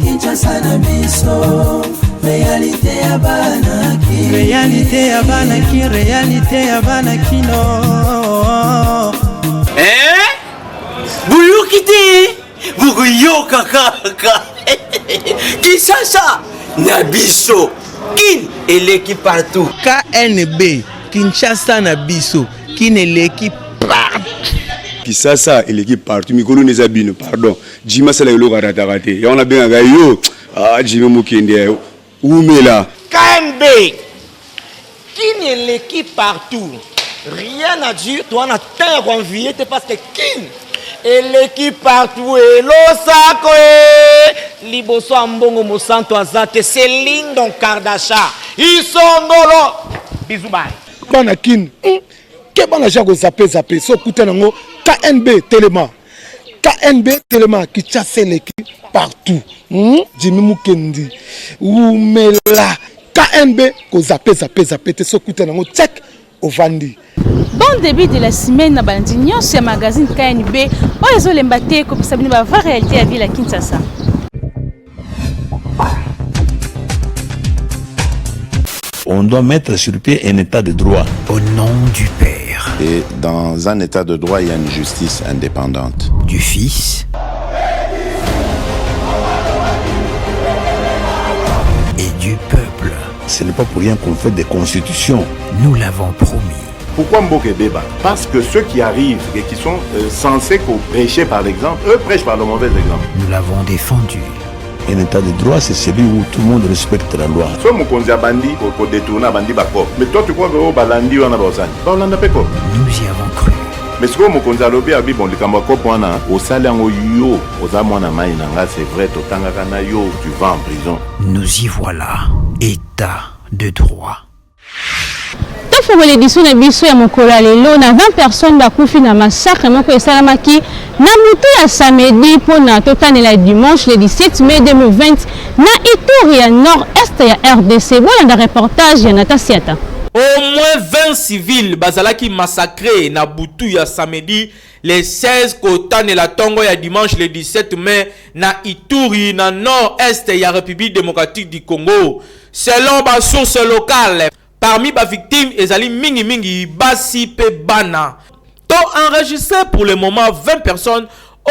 Kinshasa na biso réalité ya banaki réalité ya banaki réalité ya banaki no Buyukite bukuyoka kaka Kinshasa na biso kin eleki partout KNB Kinshasa na biso kin eleki partout Kinshasa eleki partout mikolo neza bino pardon Jima sala yolo karata kate ya on a bien yo Jima mukende umela KNB kin eleki partout rien à dire toi na terre envié parce que kin eleki partout et losako liboso ambongo mosanto azate Céline Don Kardasha isongolo bisous bye bana kin ke bana jako zape so kuta nango KNB Telema qui chasse l'équipe partout Jimmy Mukendi umela KNB ko zape te so kuta nango check ovandi. Bon début de la semaine na bandinyo sur magazine KNB oyezo lembate ko pisabini ba vraie réalité ya ville à Kinshasa. On doit mettre sur pied un état de droit. Au nom du Père. Et dans un état de droit, il y a une justice indépendante. Du Fils. Et du peuple. Ce n'est pas pour rien qu'on fait des constitutions. Nous l'avons promis. Pourquoi Mboké Beba? Parce que ceux qui arrivent et qui sont censés prêcher par l'exemple, eux prêchent par le mauvais exemple. Nous l'avons défendu. Un état de droit, c'est celui où tout le monde respecte la loi. Mais toi, tu crois que Balandi ou Anabosani? Nous y avons cru. Mais ce que Mokonza Lobi a dit, bon, le Kambako Poana, au Salango Yo, aux Amona Maïnanga, c'est vrai, Totangakana Yo, tu vas en prison. Nous y voilà. État de droit. Pour l'édition de Bissou et Mokola Lelo, na 20 personnes bakufi na massacre moko esalamaki na mutu ya samedi pour na totane la dimanche le 17 mai 2020 na Ituri ya nord-est ya RDC. Voilà un reportage ya Natasiata. Au moins 20 civils bazalaki massacrés na butu ya samedi le 16 kotane la tongo ya dimanche le 17 mai na Ituri na nord-est ya République démocratique du Congo. Selon ba source locale, parmi les victimes, ezali mingi basi pe bana. To enregistré pour le moment 20 personnes,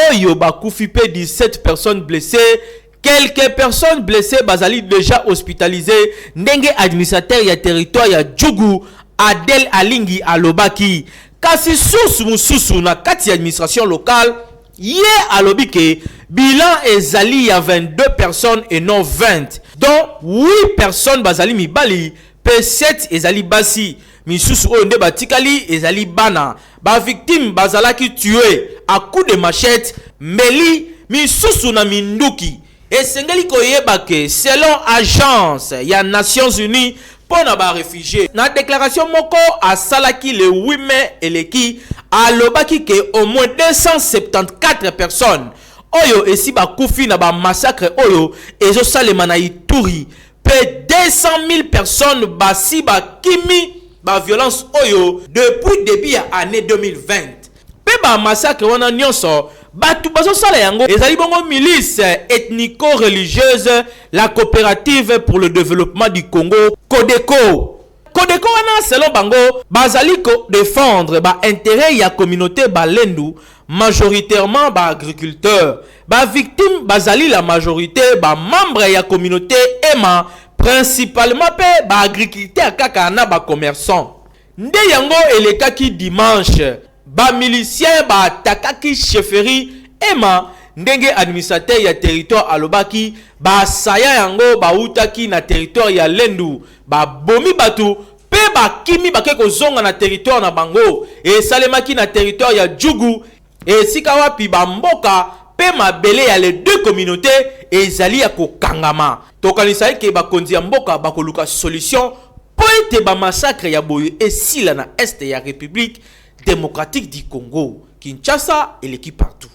oyo bakufi pe 17 personnes blessées. Quelques personnes blessées bazali déjà hospitalisées. Ndenge administrateur ya territoire ya Djougou, Adel Alingi alobaki. Kasi sous mususu na kati administration locale, ye alobike bilan ezali ya 22 personnes et non 20. Donc 8 personnes bazali mibali. P7 ezali basi misusu oyo nde batikali ezali bana ba victime bazalaki tué à coup de machette meli misusu na minduki esengeli koyeba ke selon agence ya Nations Unies pona ba réfugiés na déclaration moko asalaki le 8 mai eleki alobaki ke au moins 274 personnes oyo esi bakufi na ba massacre oyo ezo salema na Ituri. 200 000 personnes basi ba kimi ba violence oyo depuis début ya année 2020. Pe ba massacre wana nyonso batu bazo sala yango ezali bongo milice ethnico-religieuse la coopérative pour le développement du Congo Codeco. Codeco wana selon bango bazali ko défendre ba intérêt ya communauté balendu majoritairement ba agriculteurs. Ba victime bazali la majorité ba membre ya communauté ema principalement pe ba agriculteur kaka na ba commerçant. Nde yango elekaki dimanche ba milicien ba atakaki chefferie ema ndenge administrateur ya territoire alobaki ba saya yango ba utaki na territoire ya Lendu ba bomi batu pe ba kimi bake kozonga na territoire na bango e salemaki na territoire ya Djougou et sika wapi ba mboka pe mabele ya les deux communautés ezali ya kokangama tokanisa ke bakonzi ya mboka bakoluka solution po ete ba massacre ya boyo esila na est ya République démocratique du Congo. Kinshasa et l'équipe partout.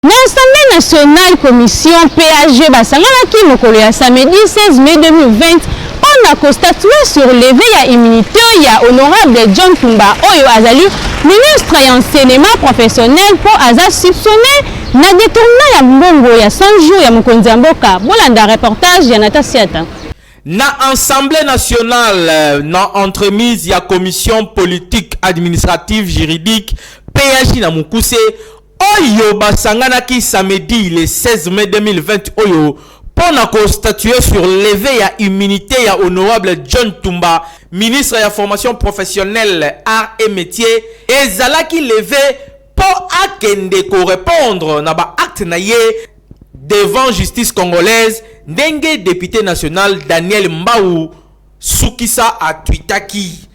L'Assemblée nationale commission PAG basangalaki mokolo ya samedi 16 mai 2020 na constater sur levé ya immunité ya honorable John Tumba oyo azali ministre ya enseignement professionnel pour aza soupçonné na détournement ya mbongo ya 100 jours ya mokonzi ya mboka. Bolanda reportage ya Natasiata. Na Assemblée nationale, na entremise ya commission politique administrative juridique PH na Mukuse oyo basangana ki samedi le 16 mai 2020 oyo pour constatuer sur levé ya immunité ya honorable John Tumba, ministre ya formation professionnelle, art et métier, et zalaki levé pour akende ko répondre na ba acte na ye devant justice congolaise ndenge député national Daniel Mbaou Soukissa a tweetaki.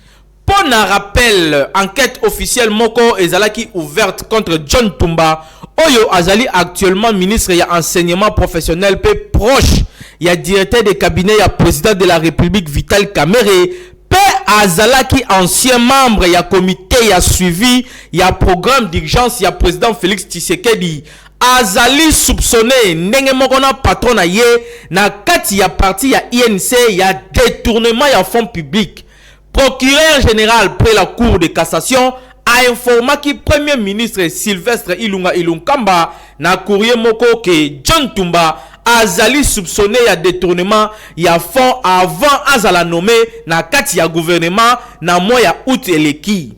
Pour un rappel, enquête officielle moko ezalaki ouverte contre John Tumba oyo azali actuellement ministre ya enseignement professionnel pe proche ya directeur de cabinet ya président de la République Vital Kamerhe pe azalaki ancien membre ya comité ya suivi ya programme d'urgence ya président Félix Tshisekedi azali soupçonné ndenge moko na patron na ye na kati ya parti ya INC ya détournement ya fonds publics. Procureur général près la cour de cassation a informé que premier ministre Sylvestre Ilunga Ilunkamba na courrier moko que John Tumba azali soupçonné ya détournement ya fonds avant azala nommé na kati ya gouvernement na mois ya août eleki.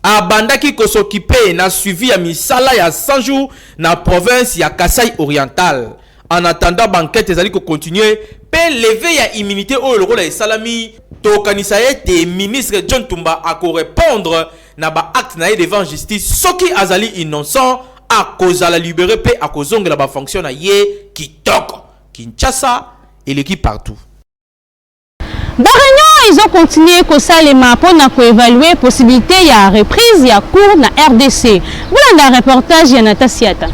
Abandaki ko s'occuper na suivi ya misala ya 100 jours na province ya Kasai Oriental. En attendant, banquette ezali ko continuer pe lever ya immunité au rôle de salami to kanisa ete ministre John Tumba a ko répondre na ba acte na devant justice soki azali innocent a cause la libérer pe a kozonga la ba fonction na ye kitoko Kinshasa et l'équipe partout. Réunion, ils ont continué que ça les maps pour évaluer possibilité il y a reprise il y a cours na RDC. Voilà un reportage ya Natasiata.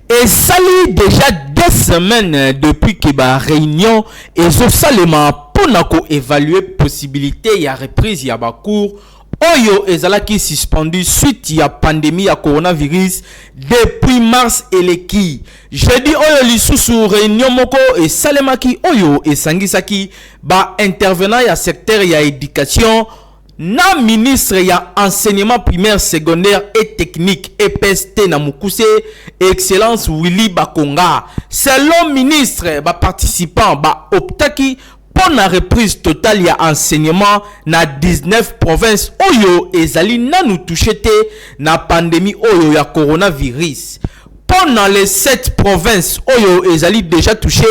Et ça lui déjà 2 semaines depuis que la réunion et ça les maps pour évaluer possibilité il y a reprise il y a cours oyo ezalaki suspendu suite ya pandémie ya coronavirus depuis mars eleki. Jeudi oyo lisusu réunion moko et salemaki oyo esangisaki ba intervenant ya secteur ya éducation na ministre ya enseignement primaire secondaire et technique EPST na Mukuse excellence Willy Bakonga. Selon ministre ba participant ba optaki pour la reprise totale ya enseignement na 19 provinces oyo ezali nanu touché na pandémie oyo ya coronavirus. Pendant les 7 provinces oyo ezali déjà touché,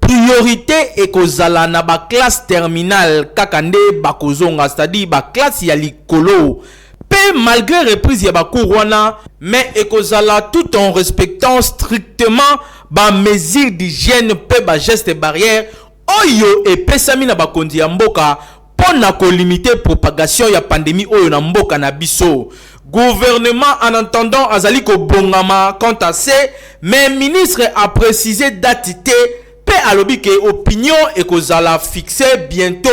priorité et kozala na ba classe terminale kakande bakozonga, c'est-à-dire ba classe ya likolo. Pe malgré reprise ya ba cours wana, mais ekozala tout en respectant strictement ba mesures d'hygiène pe ba gestes barrières oyo epesami na bakonzi ya mboka pona ko limiter propagation ya pandémie oyo na mboka na biso. Gouvernement en entendant azali ko bongama quant à ce, mais ministre a précisé date pe alobi ke opinion et kozala fixé bientôt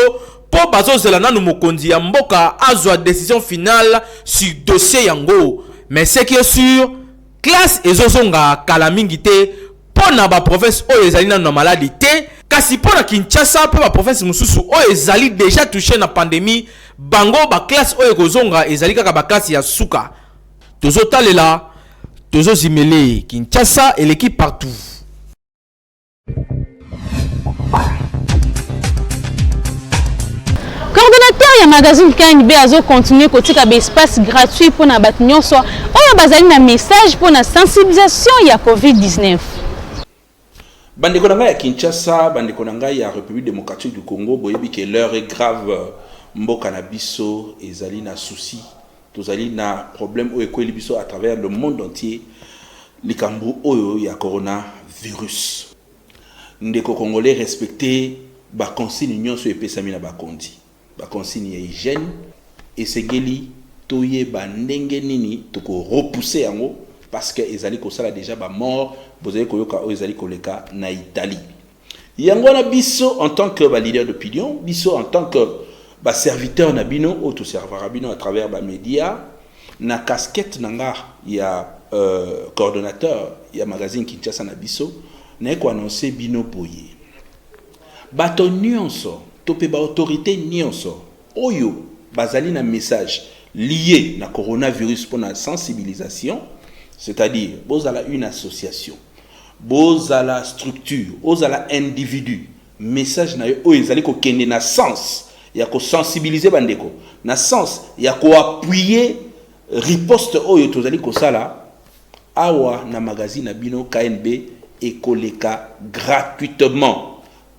pour bazo zelana no mokonzi ya mboka azwa décision finale sur dossier yango. Mais ce qui est sûr, classe ezozonga kala mingi te pona ba province oyo ezali na maladie te. Kasi pona Kinshasa pe ba province mususu oyo ezali déjà touché na pandémie bango ba classe oyo kozonga ezali kaka ba classe ya suka. Tozo talela, tozo zimele Kinshasa et l'équipe partout. Coordonnateur ya magazine KNB azo continuer kotika ba espace gratuit pour na bat nyonso oyo bazali na message pour na sensibilisation ya COVID-19. Bandeko na ngai ya Kinshasa, bandeko na ngai ya République démocratique du Congo, boyebi que l'heure est grave, mboka na biso ezali na souci, tozali na problème oyo ekweli biso à travers le monde entier, likambo oyo ya coronavirus. Ndeko congolais respecter ba consigne nyonso epesami na bakondi. Ba consigne ya hygiène esengeli toye ba ndenge nini toko repousser yango parce que ezali kosala déjà ba mort bozali koyoka o ezali koleka na Italie. Yango na biso en tant que ba leader d'opinion, biso en tant que ba serviteur na bino ou tout serveur bino à travers ba média na casquette nanga ya coordonnateur ya magazine Kinshasa na biso na ko annoncer bino boye. Bato nyonso topé ba autorité nyonso oyo bazali na message lié na coronavirus pour la sensibilisation, c'est-à-dire bozala une association, bozala structure, bozala individu, message na yo oyo ezali ko kende na sens ya ko sensibiliser bandeko, na sens ya ko appuyer riposte oyo tozali ko sala awa na magazine na bino KNB ekoleka gratuitement.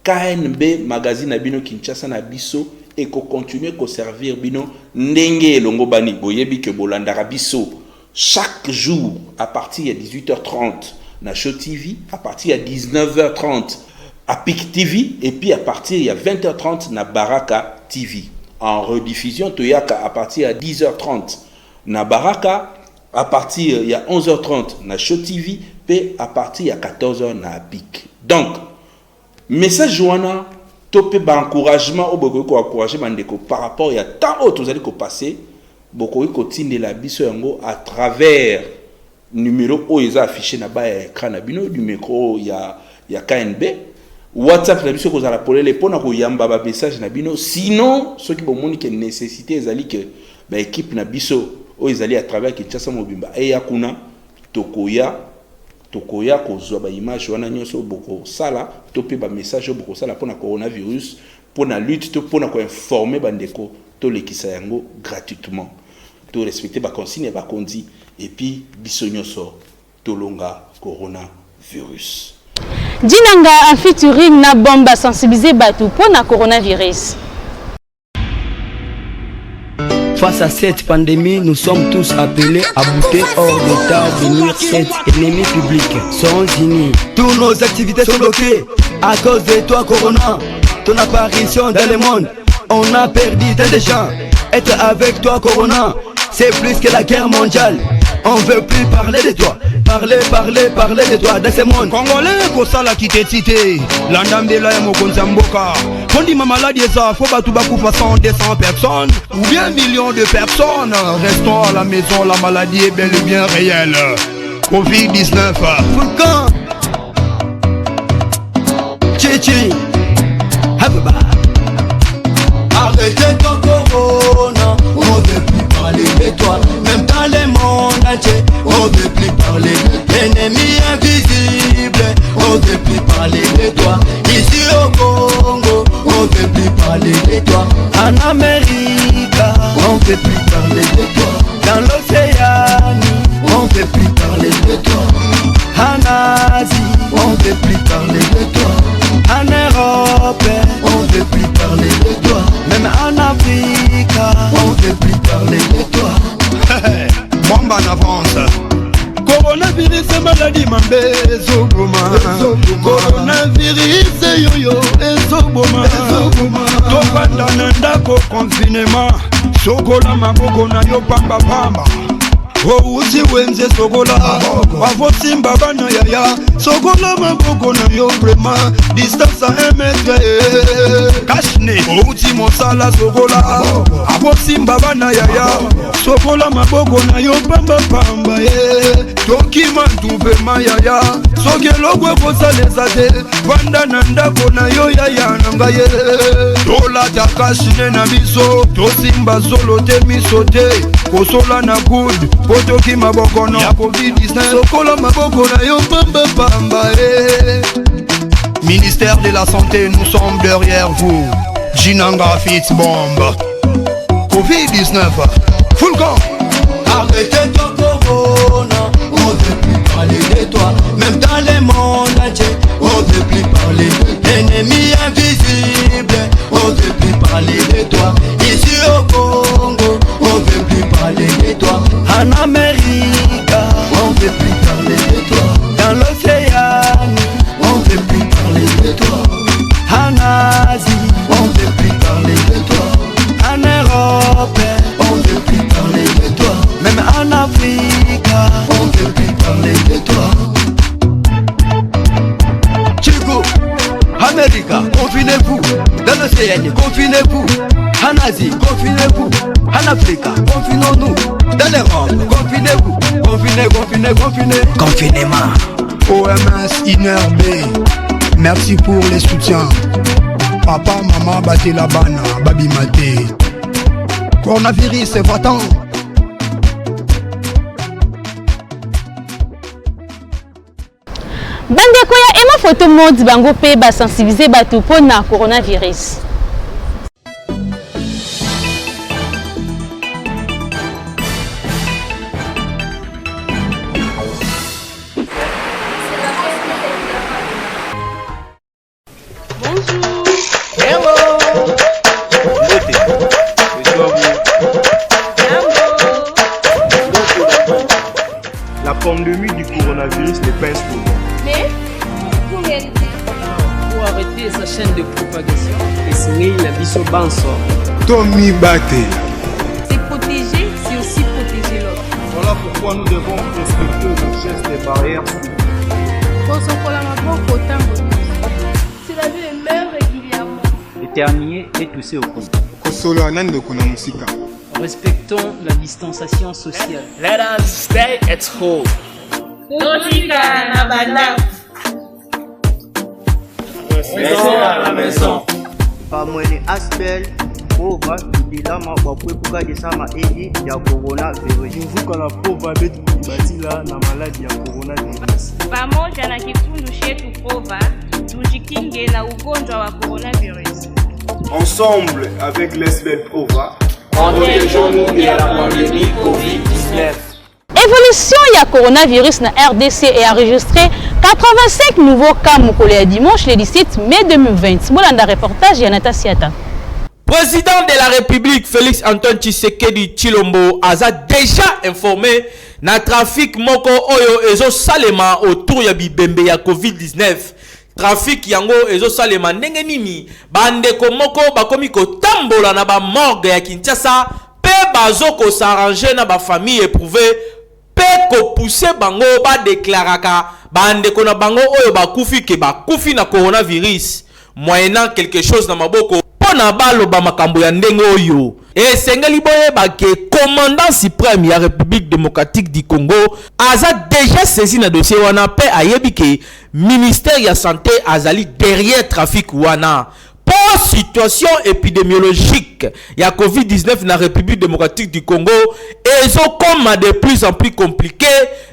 KNB magazine na bino Kinshasa na biso et qu'on continue à servir bino ndenge longo bani boyebi ke bolandara biso chaque jour à partir de 18h30 na Show TV, à partir de 19h30 à PIC TV et puis à partir de 20h30 na Baraka TV. En rediffusion toyaka à partir de 10h30 na Baraka, à partir de 11h30 na Show TV et à partir de 14h na PIC. Donc message joana topé ba encouragement au boko ko encourager bandeko par rapport ya tant autres vous allez ko passer boko ko tinde la biso yango à travers numéro o ils affiché na ba écran na bino du micro ya KNB WhatsApp na biso ko za la polele pona ko yamba ba message na bino sinon ceux qui bomoni que nécessité ezali que ba équipe na biso o ils allient à travers Kinshasa Mobimba et yakuna tokoya kozwa ba image wana nyonso boko sala topé ba message boko sala pona coronavirus pona lutte to pona ko informer bandeko to lekisa yango gratuitement to respecter ba consigne ba kondi et puis biso nyonso to longa coronavirus. Dinanga en featuring na bomba sensibiliser batu pona coronavirus. Face à cette pandémie, nous sommes tous appelés à bouter hors d'état, venir cet ennemi public. Sont unis. Toutes nos activités sont bloquées à cause de toi, Corona. Ton apparition dans le monde, on a perdu tant de gens. Être avec toi, Corona, c'est plus que la guerre mondiale. On veut plus parler de toi. Parler de toi dans ce monde. Congolais, Kosala qui t'est cité. L'andam de la Mokonzamboka. On dit ma maladie, ça, faut pas tout bakou 100, 200 personnes. Ou bien millions de personnes. Restons à la maison, la maladie est bel et bien réelle. Covid-19. Vulcan. Chichi. Arrêtez ton corona, on ne veut plus parler de toi. Même dans le monde entier, on ne veut plus parler. L'ennemi invisible, on ne veut plus parler de toi. Ici au Congo, on ne veut plus parler de toi. En Amérique, on ne veut plus parler de toi. Dans l'Océanie, on ne veut plus parler de toi. En Asie, on ne veut plus parler de toi. En Europe, on ne veut plus parler de toi. Même en Afrique, on ne veut plus parler de toi. Bomba en avance. Coronavirus c'est maladie mambe ezoboma. Coronavirus yoyo ezoboma. Tofanda na ndako confinement. Sokola maboko na yo pamba pamba. Ouzi wenze sokola wavosimba bana yaya sokola maboko na yo vraiment distance à 1 mètre kashne ouzi mosala sokola avosimba bana yaya sokola maboko na yo pamba pamba tokima ntuvema yaya sokelokwe kosaleza te vanda na ndako na yo yaya na ngai tolata kashne na biso tosimba solo te miso te kosola na good Potoki maboko na Covid-19 Sokola maboko na yo pamba pamba Ministère de la Santé, nous sommes derrière vous. Jinanga Fitz Bomb Covid-19 Full camp. Arrêtez ton corona, on ne veut plus parler de toi. Même dans le monde entier, on ne veut plus parler. L'ennemi invisible, on ne veut plus parler de toi. Ici au Congo, on ne veut plus parler de toi. En Amérique, on ne veut plus parler de toi. Dans l'Océanie, on ne veut plus parler de toi. En Asie, on ne veut plus parler de toi. En Europe, on ne veut plus parler de toi. Même en Afrique, on ne veut plus parler de toi. Chico, Amérique, confinez-vous. Dans l'Océanie, confinez-vous. En Asie, confinez-vous. En Afrique, confinons-nous. Dans l'Europe, confinez-vous. Confinez. Confinement. OMS Inner B, merci pour les soutiens. papa mama batela bana babima te. Coronavirus va-t'en. Bandeko ya ema photo mode bango pe ba sensibiliser bato pona coronavirus. La pandémie du coronavirus n'est pas un slogan. Mais pour arrêter sa chaîne de propagation, essayer la biso banso. Tommy Baté. C'est protéger, c'est aussi protéger l'autre. Voilà pourquoi nous devons respecter nos gestes et barrières. C'est la vie est meilleure régulièrement. Éternuer et tousser au coude. Respectons la distanciation sociale. Let us stay at home. Restons à la maison. Pamwene Asbel, Pova, Bilama, Wapuka de Sama Edi, ya coronavirus. Nous quand la Pova bête Batila, la maladie ya coronavirus. Pamoja na kifundu chetu Pova, tujikinge na ugonjwa wa coronavirus. Ensemble avec l'Esbel Pova, protégeons-nous de la pandémie Covid-19. Évolution ya coronavirus na RDC est enregistré 85 nouveaux cas mokolo dimanche le 17 mai 2020. Bolanda reportage ya Natasiata. Président de la République Félix Antoine Tshisekedi Tshilombo a déjà informé na trafic moko oyo ezo salema autour ya bibembe ya Covid-19. Trafic yango ezo salema ndenge nini bandeko moko bakomi kotambola na ba morgue ya Kinshasa pe bazoko s'arranger na ba famille éprouvée pe ko pousser bango ba déclaraka bandeko na bango oyo bakufi ke bakufi na coronavirus moyennant quelque chose na maboko pona baloba makambo ya ndenge oyo esengeli boyeba ke commandant suprême ya République démocratique du Congo aza déjà saisi na dossier wana pe ayebi ke ministère ya santé azali derrière trafic wana. Pour situation épidémiologique ya Covid-19 na République démocratique du Congo ezo comme de plus en plus compliqué,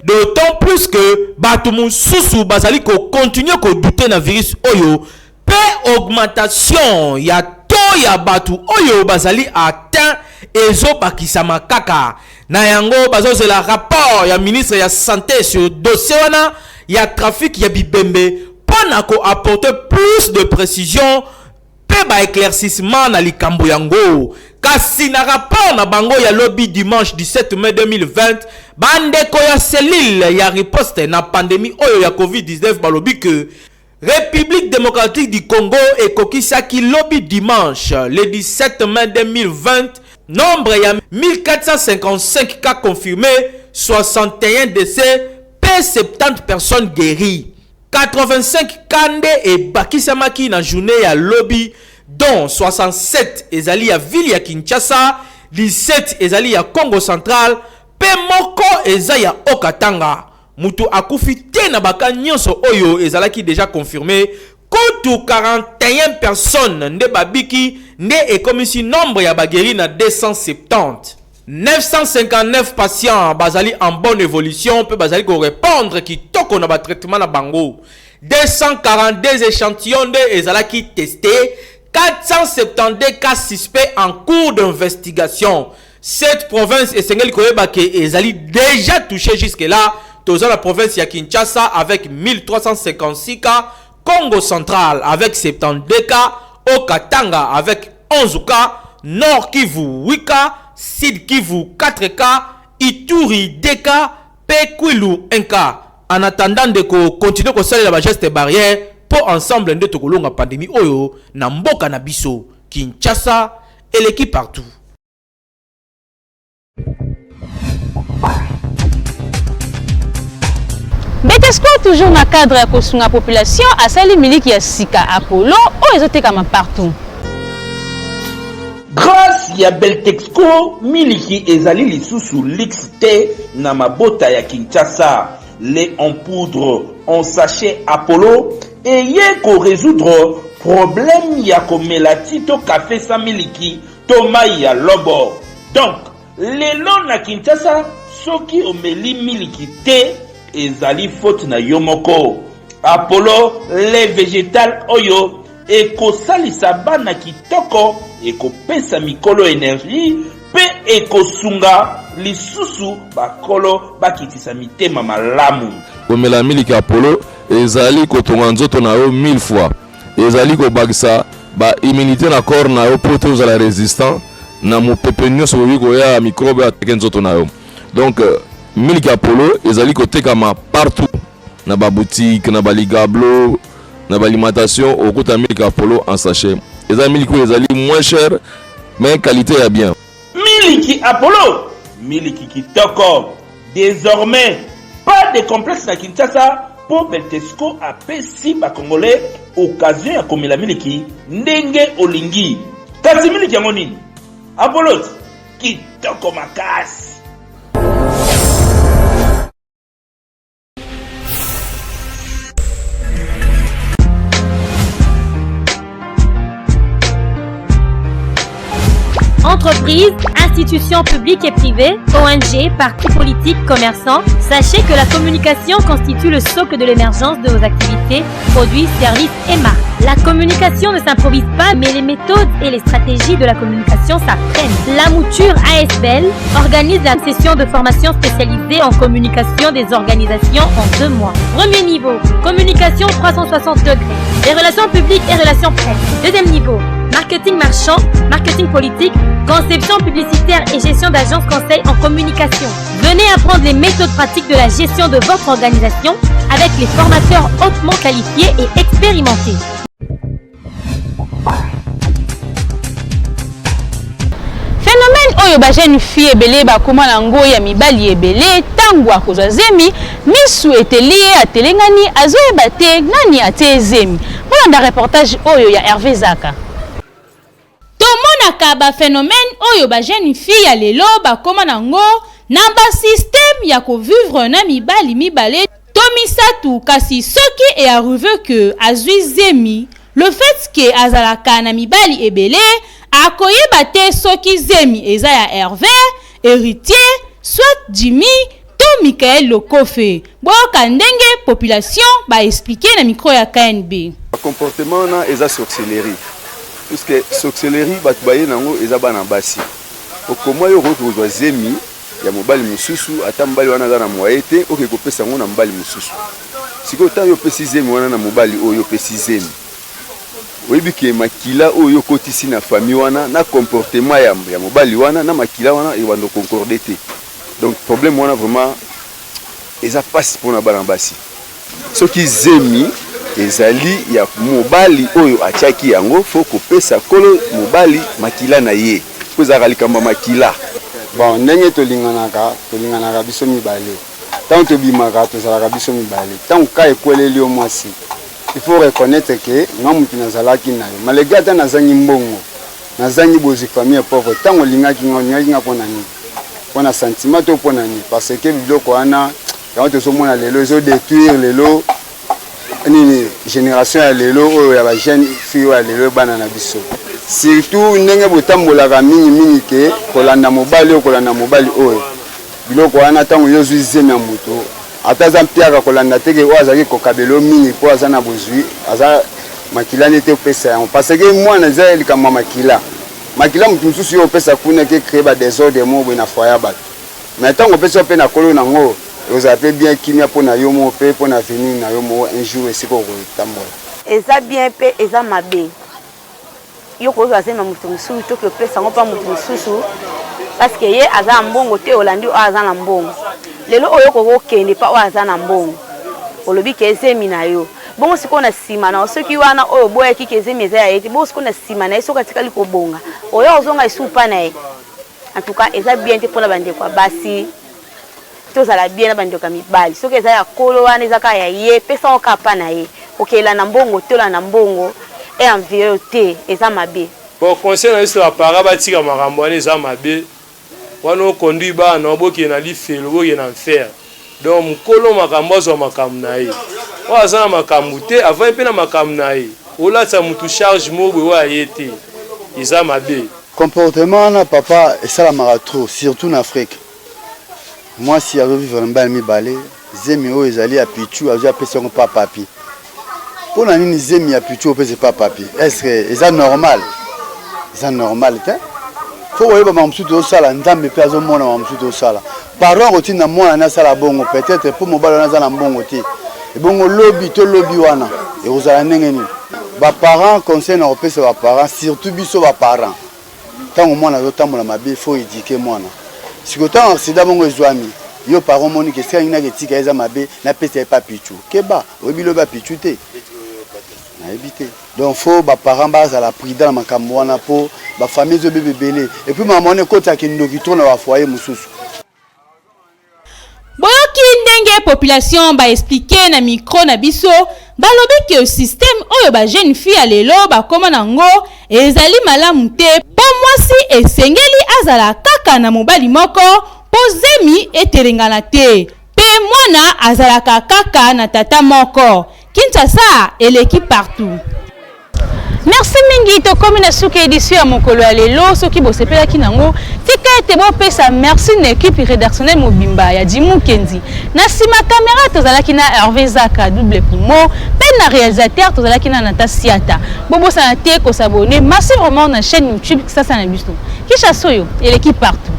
d'autant plus que batumu susu bazali ko continuer ko douter na virus oyo pe augmentation ya to ya batu oyo bazali atteint ezo bakisama kaka na yango bazozela rapport ya ministre ya santé sur dossier wana ya trafic ya bibembe pona ko apporter plus de précision pe ba éclaircissement na likambo yango kasi na rapport na bango ya lobby dimanche 17 mai 2020 bandeko ya cellule ya riposte na pandémie oyo ya Covid-19 balobi que République démocratique du Congo et kokisaki lobby dimanche le 17 mai 2020 nombre ya 1455 cas confirmés, 61 décès, pe 70 personnes guéries. 85 kande et bakisamaki na journée ya lobby dont 67 ezali ya ville ya Kinshasa, 17 ezali ya Congo central, pe moko eza ya Okatanga. Mutu akufi te na baka nyonso oyo ezalaki déjà confirmé. Kotu 41 personnes nde babiki nde ekomisi nombre ya bageri na 270. 959 patients bazali en bonne évolution pe bazali ko répondre ki toko na ba traitement na bango. 242 échantillons de ezalaki testé, 472 cas suspects en cours d'investigation. Cette province esengeli koyeba ke ezali déjà touché jusque là. Dans la province ya Kinshasa avec 1356 cas, Congo central avec 72 cas, Okatanga avec 11 cas, Nord Kivu 8 cas, Sud Kivu 4 cas, Ituri 2 cas, Pekwilu 1 cas. En attendant de continuer à saluer la geste barrière pour ensemble de tokolonga pandémie oyo na mboka na biso Kinshasa et l'équipe partout. Betesco toujours na cadre ya kosunga population asali miliki ya sika Apollo o ezotekama partout. Grâce ya Beltexco miliki ezali lisusu lixte na mabota ya Kinshasa, lait en poudre en sachet Apollo et ye ko résoudre problème ya komela tito café sa miliki to mai ya lobo. Donc lelo na Kinshasa soki omeli miliki te ezali faute na yomoko. Apollo le végétal oyo ekosalisa bana kitoko ekopesa mikolo énergie pe ekosunga lisusu bakolo bakitisa mitema malamu. Komela miliki Apollo ezali kotonga nzoto na yo 1000 fois. Ezali kobakisa ba immunité na corps na yo po tozala résistant na mopepe nyonso oyo ya microbe atake nzoto na yo. Donc miliki Apollo ezali kotekama partout na ba boutique na ba ligablo na ba alimentation okuta miliki Apollo en sachet. Ezali miliki ezali moins cher mais qualité ya bien. Miliki Apollo, miliki kitoko. Désormais, pas de complexe na Kinshasa pour Beltesco apesi ba Congolais occasion ya komela miliki ndenge olingi. Kasi miliki yango nini? Apollo kitoko makasi. Entreprises, institutions publiques et privées, ONG, partis politiques, commerçants, sachez que la communication constitue le socle de l'émergence de vos activités, produits, services et marques. La communication ne s'improvise pas, mais les méthodes et les stratégies de la communication s'apprennent. La mouture ASBL organise la session de formation spécialisée en communication des organisations en 2 mois. Premier niveau, communication 360 degrés, les relations publiques et relations presse. Deuxième niveau, marketing marchand, marketing politique, conception publicitaire et gestion d'agence conseil en communication. Venez apprendre les méthodes pratiques de la gestion de votre organisation avec les formateurs hautement qualifiés et expérimentés. Phénomène oyo ba jeune fille ebele ba koma na ngo ya mibali ebele tangu akozwa zemi misu etelié atelengani azoyeba te nani ate zemi. Voilà un reportage oyo ya Hervé Zaka. Tomonaka ba phénomène oyo ba jeune fille ya lelo ba koma na ngo na ba système ya ko vivre na mibali mibale to misatu kasi soki e arrivé que azwi zemi le fait que azalaka na mibali ebele akoyeba te soki zemi eza ya Hervé héritier soit Jimmy to Michael Lokofe boka ndenge population ba expliquer na micro ya KNB. Comportement na eza sorcellerie puisque sorcellerie batu baye nango eza bana basi okoma yo ko zemi ya mobali mususu ata mobali wana za na moye te oke kopesa ngo na mobali mususu siko ta yo pesi zemi wana na mobali oyo pesi zemi oyebi ke makila oyo kotisi na famille wana na comportement ya mobali wana na makila wana e wando concorde te. Donc problème wana vraiment eza passe pour na bana basi soki zemi ezali ya mobali oyo atiaki yango fo kopesa kolo mobali makila na ye kozaka likamba makila. Bon ndenge tolinganaka biso mibale tant tobimaka tozalaka biso mibale tant ka ekweleli yo mwasi il faut reconnaître que nga mutu nazalaki na yo malgré ata nazangi mbongo nazangi bozi famille pauvre tant olingaki nga mpona nini mpona sentiment to mpona nini parce que biloko wana yango tozomona lelo ezodétruire lelo nini génération ya lelo oyo ya bajeune fille oyo ya lelo bana na biso surtout ndenge botambolaka mingi ke kolanda mobali oyo biloko wana ntango yozwi zemi ya moto ata aza mpiaka kolanda teke oyo azalaki kokabelo mingi mpo aza na bozwi aza makila nete opesa yango parce que mwana eza likambo makila motu mosusu yo opesa kuna ke créer badésordre mo boye na foya bato mais ntango opesa yo mpe na kolo nango ozala mpe bien kimia mpo na yo mo mpe mpo na avenir na yo mo un jour esika okotambola eza bien mpe eza mabe yo kozwa zema moto mosusu toki opesa yango mpa moto mosusu parce que ye aza na mbongo te olandi oyo aza na mbongo lelo oyo kokokende mpa oyo aza na mbongo olobi ke ezemi na yo bongo sikoyo na nsima na soki wana oyo boyaki ke ezemi eza ya ye te bongo sikoyo na nsima na ye soki atikali kobonga oyo ozonga esu mpa na ye en tout cas eza bien te mpona bandeko ya basi tozala bien na bandeko ya mibali soki eza ya kolo wana eza kaka ya ye pesa ngo kaka mpa na ye okela na mbongo te ola na mbongo e enviro te eza mabe. Bon conseil na biso bapara batika makambo wana eza mabe wana okonduit bana obokende na lifelo obokende na mfere donc mokolo makambo azwa makambo na ye oyo aza na makambo te avant mpe na makambo na ye olatisa mutu charge moko oyo aye te eza mabe. Comportement na papa esalamaka trop, surtout en Afrique. Moi si azovivre mbala mibale zemi oyo ezali ya pichu azo apesa yango pa papi. Mpona nini zemi ya pichu opesa pa papi? Est-ce que eza normal? Eza normal te? Faut oyeba mamusu tozosala nzambe mpe azomona mamusu tozosala. Parent otinda mwana nasala bongo peut-être mpo mobali wana aza na mbongo te. Ebongo lobi to lobi wana ekozala ndenge nini? Baparent conseil na kopesa baparent surtout biso baparent. Tant mwana azotambola mabe faut éduquer mwana. Sikotango accident bongo ezwami yo parent moni ke sengi na ketika eza mabe na pesa pa pichu. Keba obilo ba pichu te. Na éviter. Donc faut baparent bazala prudent na makambo wana po ba famille zo bébé belé et puis maman ne kota kindoki tona ba foyer mususu. Boyoki ndenge population ba expliquer na micro na biso balobi ke système oyo ba jeune fille ya lelo ba koma nango ezali malamu te po mwasi esengeli azala kaka na mobali moko po zemi eterengana te pe mwana azalaka kaka na tata moko. Kinshasa eleki partout. Merci mingi to comme na suka édition ya mokolo ya lelo soki bosepelaki nango tika ete bopesa merci na équipe rédactionnelle mobimba ya Dimu Kendi na sima caméra tozalaki na Hervé Zaka double poumon pe na réalisateur tozalaki na Nata Siata bobo sana te ko s'abonner merci vraiment na chaîne YouTube Kisasa na biso kisha soyo et l'équipe partout.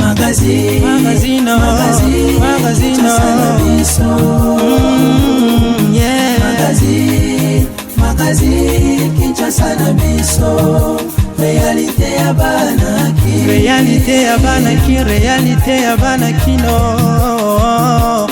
Magazino, magazine, Kinshasa na biso, réalité ya banaki, réalité ya banaki, réalité ya banaki no.